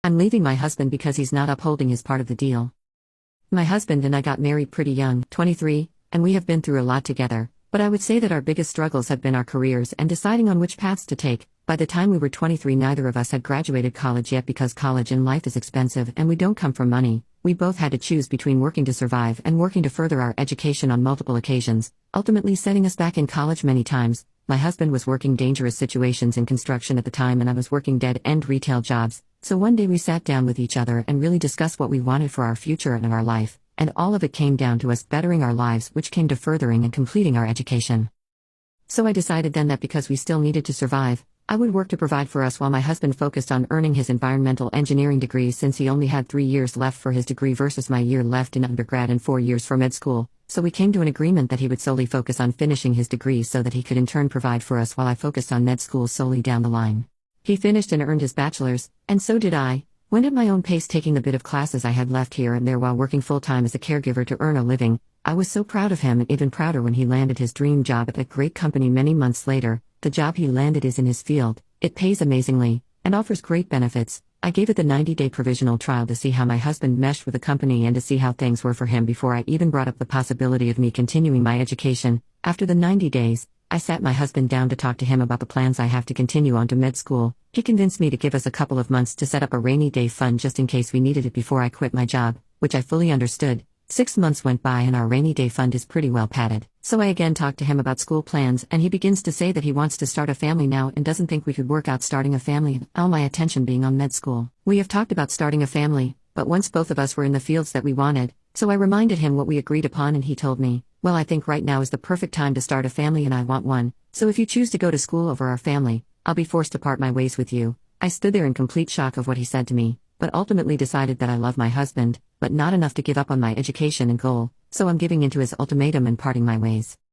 I'm leaving my husband because he's not upholding his part of the deal. My husband and I got married pretty young, 23, and we have been through a lot together, but I would say that our biggest struggles have been our careers and deciding on which paths to take. By the time we were 23, neither of us had graduated college yet because college and life is expensive and we don't come from money. We both had to choose between working to survive and working to further our education on multiple occasions, ultimately setting us back in college many times. My husband was working dangerous situations in construction at the time and I was working dead-end retail jobs, so one day we sat down with each other and really discussed what we wanted for our future and our life, and all of it came down to us bettering our lives, which came to furthering and completing our education. So I decided then that because we still needed to survive, I would work to provide for us while my husband focused on earning his environmental engineering degree, since he only had 3 years left for his degree versus my year left in undergrad and 4 years for med school. So we came to an agreement that he would solely focus on finishing his degree so that he could in turn provide for us while I focused on med school solely down the line. He finished and earned his bachelor's, and so did I. Went at my own pace, taking the bit of classes I had left here and there while working full-time as a caregiver to earn a living. I was so proud of him, and even prouder when he landed his dream job at a great company many months later. The job he landed is in his field, it pays amazingly, and offers great benefits. I gave it the 90-day provisional trial to see how my husband meshed with the company and to see how things were for him before I even brought up the possibility of me continuing my education. After the 90 days, I sat my husband down to talk to him about the plans I have to continue on to med school. He convinced me to give us a couple of months to set up a rainy day fund just in case we needed it before I quit my job, which I fully understood. 6 months went by and our rainy day fund is pretty well padded. So I again talked to him about school plans, and he begins to say that he wants to start a family now and doesn't think we could work out starting a family, all my attention being on med school. We have talked about starting a family, but once both of us were in the fields that we wanted, so I reminded him what we agreed upon and he told me, well, I think right now is the perfect time to start a family and I want one, so if you choose to go to school over our family, I'll be forced to part my ways with you. I stood there in complete shock of what he said to me, but ultimately decided that I love my husband, but not enough to give up on my education and goal, so I'm giving into his ultimatum and parting my ways.